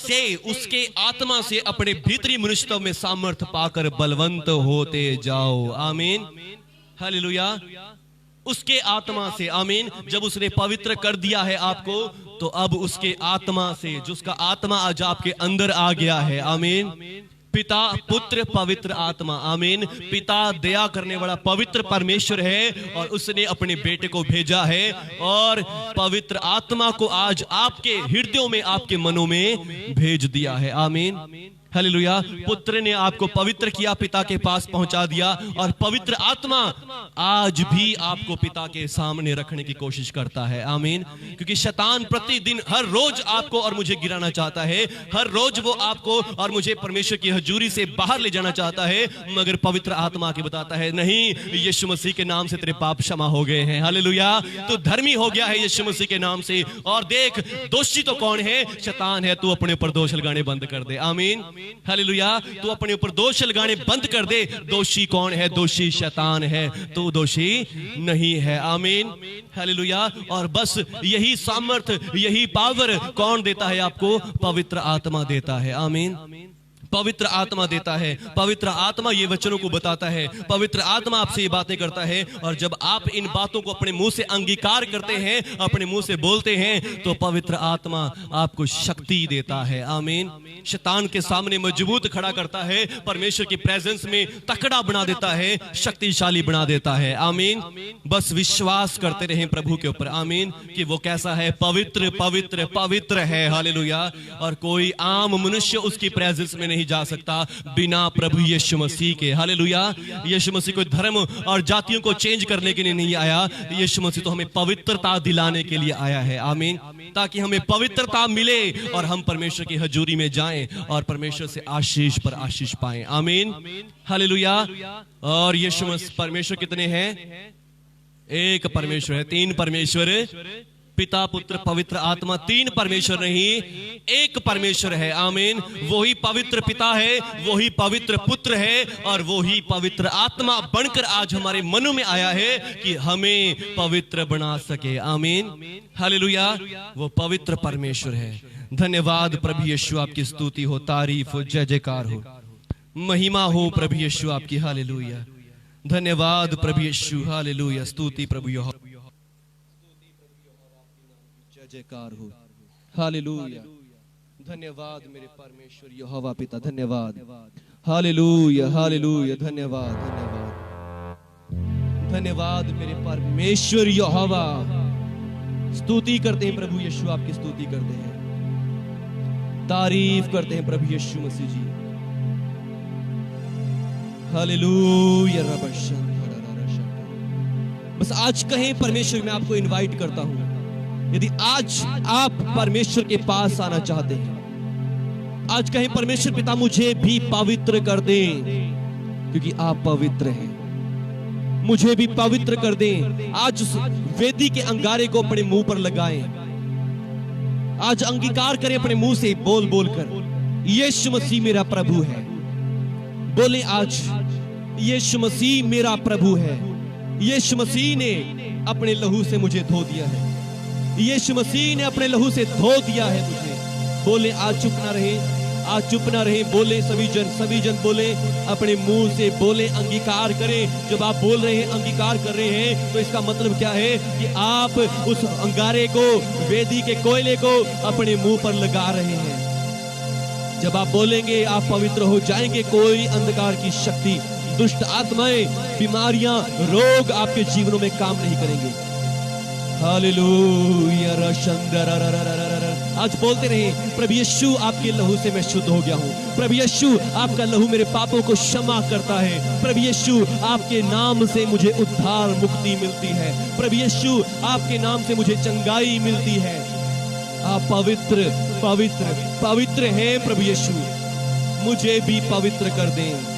S2: से अपने भीतरी मनुष्यत्व में सामर्थ्य पाकर बलवंत होते जाओ। आमीन। हालेलुया। उसके आत्मा से। आमीन। जब उसने पवित्र कर दिया है आपको, तो अब उसके आत्मा से, जो उसका आत्मा आज आपके अंदर आ गया है। आमीन। पिता, पुत्र, पवित्र आत्मा। आमीन। पिता दया करने वाला पवित्र परमेश्वर है और उसने अपने बेटे को भेजा है और पवित्र आत्मा को आज आपके हृदयों में, आपके मनों में भेज दिया है। आमीन। हालेलुया। पुत्र ने आपको पवित्र किया, पिता के पास पहुंचा दिया, और पवित्र आत्मा आज भी आपको पिता के सामने रखने की कोशिश करता है। आमीन। क्योंकि शैतान प्रतिदिन हर रोज आपको और मुझे गिराना चाहता है। हर रोज वो आपको और मुझे परमेश्वर की हजूरी से बाहर ले जाना चाहता है, मगर पवित्र आत्मा के बताता है नहीं, यीशु मसीह के नाम से तेरे पाप क्षमा हो गए हैं। हालेलुया। तो धर्मी हो गया है यीशु मसीह के नाम से। और देख, दोषी तो कौन है? शैतान है। तू अपने ऊपर दोष लगाने बंद कर दे। आमीन। हालेलुया। तू अपने ऊपर दोष लगाने बंद कर दे। दोषी कौन है? दोषी शैतान है, तो दोषी नहीं है। आमीन। हालेलुया। और बस यही सामर्थ, यही पावर कौन देता है आपको? पवित्र आत्मा देता है। आमीन। पवित्र आत्मा देता है। पवित्र आत्मा ये वचनों को बताता है। पवित्र आत्मा आपसे ये बातें करता है, और जब आप इन बातों को अपने मुंह से अंगीकार करते हैं, अपने मुंह से बोलते हैं, तो पवित्र आत्मा आपको शक्ति देता है। आमीन। शैतान के सामने मजबूत खड़ा करता है, परमेश्वर की प्रेजेंस में तकड़ा बना देता है, शक्तिशाली बना देता है। आमीन। बस विश्वास करते रहें प्रभु के ऊपर। आमीन। कि वो कैसा है? पवित्र पवित्र पवित्र है। हालेलुया। और कोई आम मनुष्य उसकी प्रेजेंस में नहीं जा सकता बिना प्रभु यीशु मसीह के। हालेलुया। यीशु मसीह कोई धर्म और जातियों को चेंज करने के लिए नहीं आया। यीशु मसीह तो हमें पवित्रता दिलाने के लिए आया है। आमीन। ताकि हमें पवित्रता मिले और हम परमेश्वर की हजूरी में जाएं और परमेश्वर से आशीष पर आशीष पाएं। आमीन। हालेलुया। और यीशु मसीह परमेश्वर कितने हैं? एक परमेश्वर है। तीन परमेश्वर पिता पुत्र पवित्र आत्मा, तीन परमेश्वर नहीं, एक परमेश्वर है। आमीन। वही पवित्र पिता है, वही पवित्र पुत्र है और वही पवित्र आत्मा बनकर आज हमारे मनों में आया है कि हमें पवित्र बना सके। आमीन। हालेलुया। वो पवित्र परमेश्वर है। धन्यवाद प्रभु यीशु, आपकी स्तुति हो, तारीफ हो, जय जयकार हो, महिमा हो प्रभु यीशु आपकी। हालेलुया। धन्यवाद प्रभु यीशु। हालेलुया। स्तुति प्रभु यहोवा, जय जयकार हो। हालेलुया। धन्यवाद मेरे परमेश्वर यहोवा पिता, धन्यवाद। Hallelujah hallelujah. धन्यवाद धन्यवाद धन्यवाद मेरे परमेश्वर यहोवा। स्तुति करते हैं प्रभु यीशु, आपकी स्तुति करते हैं, तारीफ करते हैं प्रभु यीशु मसीह जी। हालेलुया। बस आज कहें परमेश्वर, मैं आपको इनवाइट करता हूं, यदि आज आप परमेश्वर के पास आना चाहते हैं, आज कहें परमेश्वर पिता मुझे भी पवित्र कर दें, क्योंकि आप पवित्र हैं। मुझे भी पवित्र कर दें। आज उस वेदी के अंगारे को अपने मुंह पर लगाएं। आज अंगीकार करें अपने मुंह से बोल बोल कर, यीशु मसीह मेरा प्रभु है। बोले आज, यीशु मसीह मेरा प्रभु है। यीशु मसीह ने अपने लहू से मुझे धो दिया है। यीशु मसीह ने अपने लहू से धो दिया है मुझे। बोले आज चुप ना रहे, आज चुप ना रहे। बोले सभी जन बोले, अपने मुंह से बोले, अंगीकार करें। जब आप बोल रहे हैं, अंगीकार कर रहे हैं, तो इसका मतलब क्या है कि आप उस अंगारे को, वेदी के कोयले को अपने मुंह पर लगा रहे हैं। जब आप बोलेंगे आप पवित्र हो जाएंगे। कोई अंधकार की शक्ति, दुष्ट आत्माएं, बीमारियां, रोग आपके जीवनों में काम नहीं करेंगे। हालेलुया। आज बोलते रहे, प्रभु यीशु आपके लहू से मैं शुद्ध हो गया हूँ। प्रभु यीशु आपका लहू मेरे पापों को क्षमा करता है। प्रभु यीशु आपके नाम से मुझे उद्धार मुक्ति मिलती है। प्रभु यीशु आपके नाम से मुझे चंगाई मिलती है। आप पवित्र पवित्र पवित्र हैं प्रभु यीशु। मुझे भी पवित्र कर दें,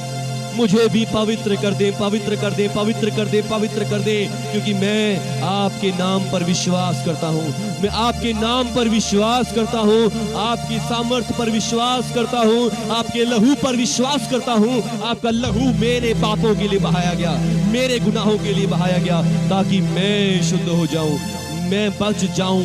S2: मुझे भी पवित्र कर दे, पवित्र कर दे, पवित्र कर दे, पवित्र कर दे, क्योंकि मैं आपके नाम पर विश्वास करता हूँ। मैं आपके नाम पर विश्वास करता हूँ, आपकी सामर्थ पर विश्वास करता हूँ, आपके लहू पर विश्वास करता हूँ। आपका लहू मेरे पापों के लिए बहाया गया, मेरे गुनाहों के लिए बहाया गया, ताकि मैं शुद्ध हो जाऊं, मैं बच जाऊं,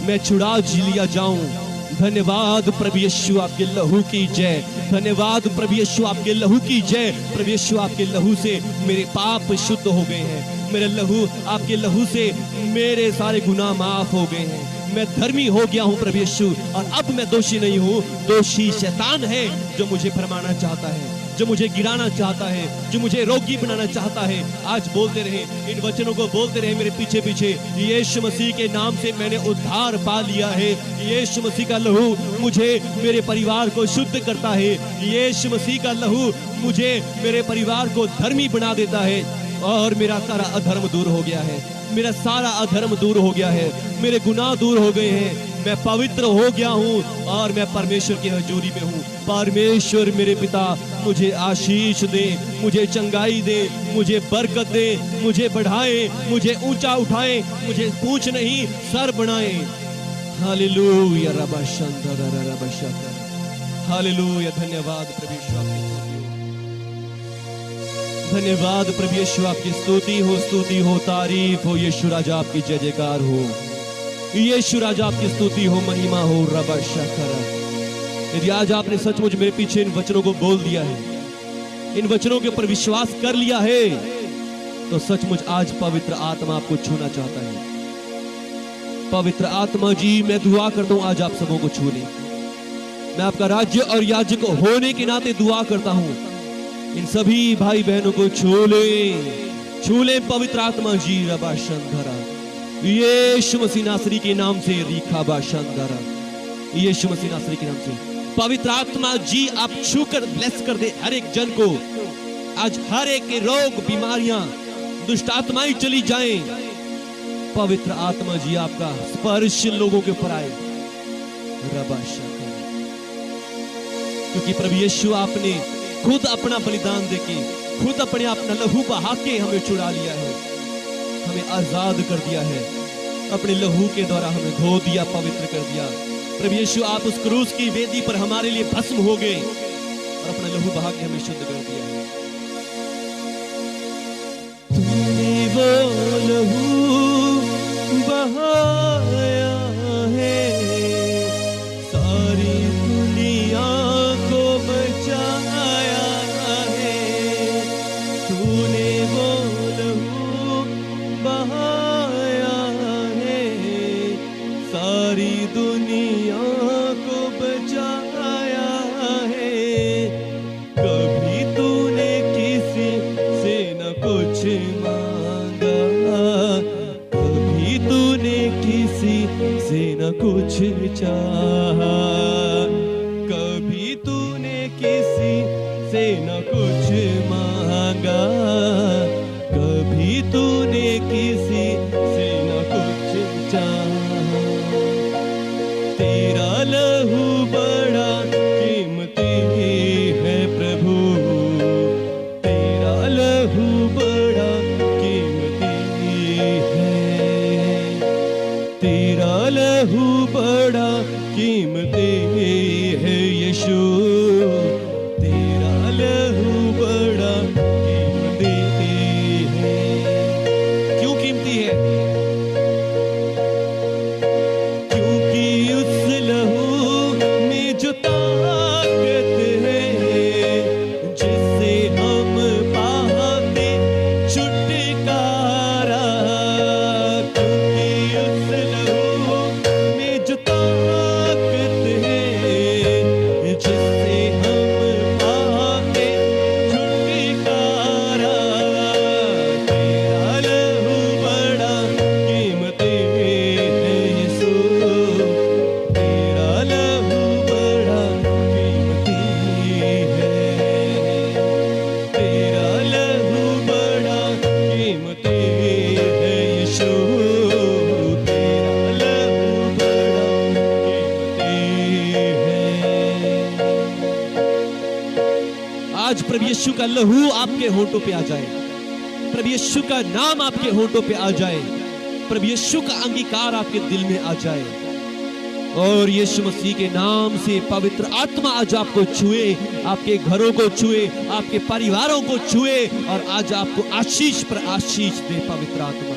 S2: मैं छुड़ा लिया जाऊं। धन्यवाद प्रभु यीशु, आपके लहू की जय। धन्यवाद प्रभु यीशु, आपके लहू की जय। प्रभु यीशु आपके लहू से मेरे पाप शुद्ध हो गए हैं। मेरे लहू, आपके लहू से मेरे सारे गुनाह माफ हो गए हैं। मैं धर्मी हो गया हूँ प्रभु यीशु, और अब मैं दोषी नहीं हूँ। दोषी शैतान है जो मुझे भरमाना चाहता है, जो मुझे गिराना चाहता है, जो मुझे रोगी बनाना चाहता है। आज बोलते रहे, इन वचनों को बोलते रहे मेरे पीछे पीछे। यीशु मसीह के नाम से मैंने उद्धार पा लिया है। यीशु मसीह का लहू मुझे, मेरे परिवार को शुद्ध करता है। यीशु मसीह का लहू मुझे, मेरे परिवार को धर्मी बना देता है, और मेरा सारा अधर्म दूर हो गया है। मेरा सारा अधर्म दूर हो गया है, मेरे गुनाह दूर हो गए हैं। मैं पवित्र हो गया हूँ और मैं परमेश्वर की हजूरी में हूँ। परमेश्वर मेरे पिता मुझे आशीष दे, मुझे चंगाई दे, मुझे बरकत दे, मुझे बढ़ाए, मुझे ऊंचा उठाए, मुझे पूंछ नहीं सर बनाए। हालेलुया। हालेलुया। धन्यवाद प्रभु यीशु, आपकी धन्यवाद प्रभु यीशु, आपकी स्तुति हो, स्तुति हो, तारीफ हो। यीशु राजा आपकी जय जयकार हो। यीशु राजा आपकी स्तुति हो, महिमा हो। रबा शखरा। यदि आज आपने सचमुच मेरे पीछे इन वचनों को बोल दिया है, इन वचनों के ऊपर विश्वास कर लिया है, तो सचमुच आज पवित्र आत्मा आपको छूना चाहता है। पवित्र आत्मा जी, मैं दुआ करता हूं आज आप सबों को छू ले। मैं आपका राज्य और याजक होने के नाते दुआ करता हूं, इन सभी भाई बहनों को छू ले पवित्र आत्मा जी। रबा शंधरा, यीशु मसीह नासरी के नाम से। रीखा बा शंधरा, यीशु मसीह नासरी के नाम से। पवित्र आत्मा जी, आप छूकर ब्लेस कर दे हर एक जन को। आज हर एक के रोग, बीमारियां, दुष्ट आत्माएं चली जाएं। पवित्र आत्मा जी, आपका स्पर्श लोगों के ऊपर आए। रबा शंधरा, क्योंकि प्रभु यीशु आपने खुद अपना बलिदान देके, खुद अपने अपना लहू बहा के हमें छुड़ा लिया है, हमें आजाद कर दिया है। अपने लहू के द्वारा हमें धो दिया, पवित्र कर दिया। प्रभु यीशु, आप उस क्रूस की वेदी पर हमारे लिए भस्म हो गए और अपना लहू बहा के हमें शुद्ध कर दिया। तूने वो लहू बहाया है, सारी दुनिया को बचाया है। तूने वो लहू बहाया है, सारी दुनिया को बचाया है। कभी तूने किसी से न कुछ मांगा, कभी तूने किसी से न कुछ चाहा, कभी तूने किसी से न कुछ मांगा, कभी तूने किसी से न कुछ चाहा। तेरा लहू बड़ा कीमती है प्रभु, तेरा लहू बड़ा कीमती है, तेरा लहू बड़ा कीमती है यीशु, तेरा लहू बड़ा कीमती है। क्यों कीमती है? क्योंकि उस लहू में जो ताकत है, जिससे हम पाते छुटकारा। क्योंकि उस लहू में जो ताकत है, जिससे हम पाते छुटकारा। तेरा लहू बड़ा कीमती है यीशु, तेरा लहू बड़ा कीमती है, तेरा लहू बड़ा कीमती है यीशु, तेरा लहू बड़ा कीमती है। आज प्रभु यीशु का लहू आपके होंठों पे आ जाए, प्रभु यीशु का नाम आपके होंठों पे आ जाए, प्रभु यीशु का अंगीकार आपके दिल में आ जाए, और यीशु मसीह के नाम से पवित्र आत्मा आज आपको छुए, आपके घरों को छुए, आपके परिवारों को छुए, और आज आपको आशीष पर आशीष दे पवित्र आत्मा।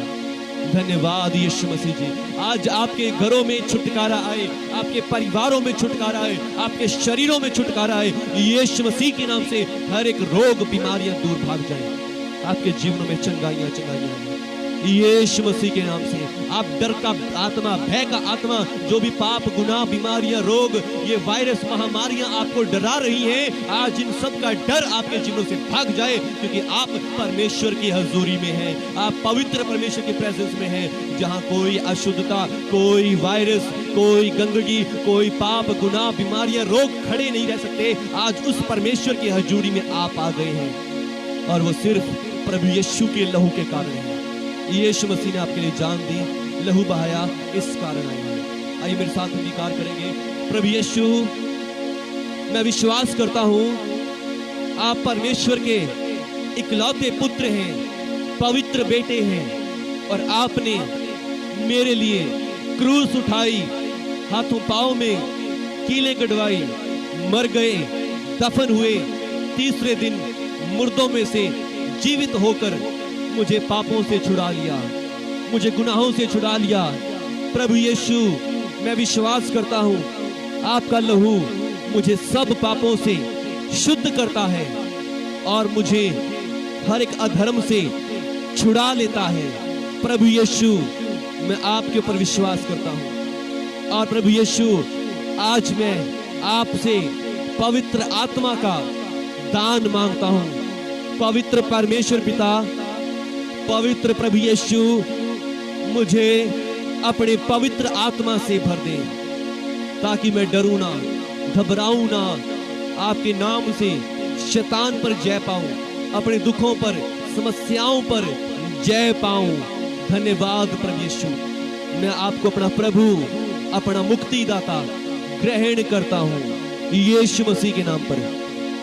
S2: धन्यवाद यीशु मसीह जी। आज आपके घरों में छुटकारा आए, आपके परिवारों में छुटकारा आए, आपके शरीरों में छुटकारा आए। यीशु मसीह के नाम से हर एक रोग बीमारियां दूर भाग जाए, आपके जीवन में चंगाइयां आए यीशु मसीह के नाम से। आप डर का आत्मा, भय का आत्मा, जो भी पाप, गुनाह, बीमारियां, रोग, ये वायरस, महामारियां आपको डरा रही हैं, आज इन सब का डर आपके जीवनों से भाग जाए, क्योंकि आप परमेश्वर की हजूरी में हैं, आप पवित्र परमेश्वर की प्रेजेंस में हैं, जहां कोई अशुद्धता, कोई वायरस, कोई गंदगी, कोई पाप, गुनाह, बीमारियां, रोग खड़े नहीं रह सकते। आज उस परमेश्वर की हजूरी में आप आ गए हैं, और वो सिर्फ प्रभु यीशु के लहू के कारण है। यीशु मसीह ने आपके लिए जान दी, लहू बहाया, इस कारण आए हैं। आइए मेरे साथ अंगीकार करेंगे। प्रभु यीशु, मैं विश्वास करता हूं आप परमेश्वर के इकलौते पुत्र हैं, पवित्र बेटे हैं, और आपने मेरे लिए क्रूस उठाई, हाथों पांव में कीलें कटवाई, मर गए, दफन हुए, तीसरे दिन मुर्दों में से जीवित होकर मुझे पापों से छुड़ा लिया, मुझे गुनाहों से छुड़ा लिया। प्रभु यीशु, मैं विश्वास करता हूं आपका लहू मुझे सब पापों से शुद्ध करता है और मुझे हर एक अधर्म से छुड़ा लेता है। प्रभु यीशु, मैं आपके ऊपर विश्वास करता हूं, और प्रभु यीशु, आज मैं आपसे पवित्र आत्मा का दान मांगता हूं। पवित्र परमेश्वर पिता, पवित्र प्रभु यीशु, मुझे अपने पवित्र आत्मा से भर दे, ताकि मैं डरूं ना, घबराऊं ना, आपके नाम से शैतान पर जय पाऊं, अपने दुखों पर, समस्याओं पर जय पाऊं। धन्यवाद प्रभु यीशु, मैं आपको अपना प्रभु, अपना मुक्तिदाता ग्रहण करता हूं, यीशु मसीह के नाम पर।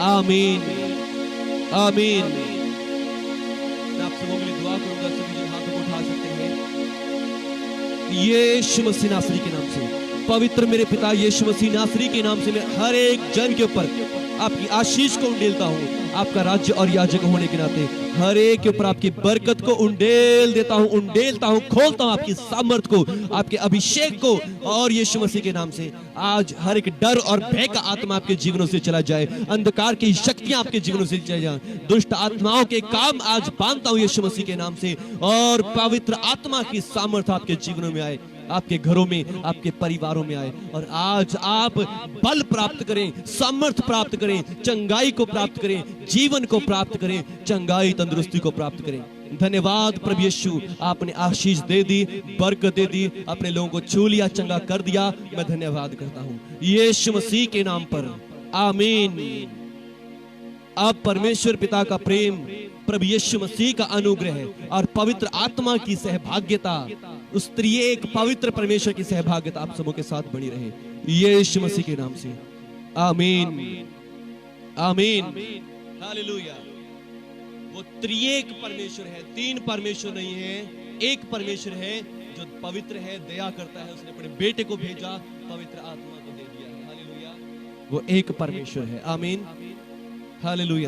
S2: आमीन, आमीन। मैं आप सबों के लिए दुआ करूंगा। सभी जन हाथों को उठा सकते हैं। यीशु मसीह नासरी के नाम से, पवित्र मेरे पिता यीशु मसीह नासरी के नाम से मैं हर एक जन के ऊपर आपकी आशीष को उंडेलता हूँ। आपका राज्य और याजक होने के नाते हर एक के ऊपर आपकी बरकत को उंडेल देता हूँ, उंडेलता हूँ, खोलता हूँ आपकी सामर्थ को, आपके अभिषेक को। और यीशु मसीह के नाम से आज हर एक डर और भय का आत्मा आपके जीवनों से चला जाए, अंधकार की शक्तियां आपके जीवनों से चली जाए, दुष्ट आत्माओं के काम आज बांधता हूँ यीशु मसीह के नाम से। और पवित्र आत्मा की सामर्थ आपके जीवनों में आए, आपके घरों में, आपके परिवारों में आए। और आज आप बल प्राप्त करें, सामर्थ प्राप्त करें, चंगाई को प्राप्त करें, जीवन को प्राप्त करें, चंगाई तंदुरुस्ती को प्राप्त करें। धन्यवाद प्रभु यीशु, आपने आशीष दे दी, बरकत दे दी, अपने लोगों को छू लिया, चंगा कर दिया। मैं धन्यवाद करता हूं यीशु मसीह के नाम पर, आमीन। अब परमेश्वर पिता का प्रेम, प्रभु यीशु मसीह का अनुग्रह और पवित्र आत्मा की सहभाग्यता, उस त्रिएक पवित्र परमेश्वर की सहभाग्यता आप सबों के साथ बनी रहे यीशु मसीह के नाम से, आमीन, आमीन, हालेलुया। वो त्रिएक परमेश्वर है, तीन परमेश्वर नहीं है, एक परमेश्वर है जो पवित्र है, दया करता है। उसने अपने बेटे को भेजा, पवित्र आत्मा को दे दिया है, हालेलुया। वो एक परमेश्वर है, आमीन, हालेलुया।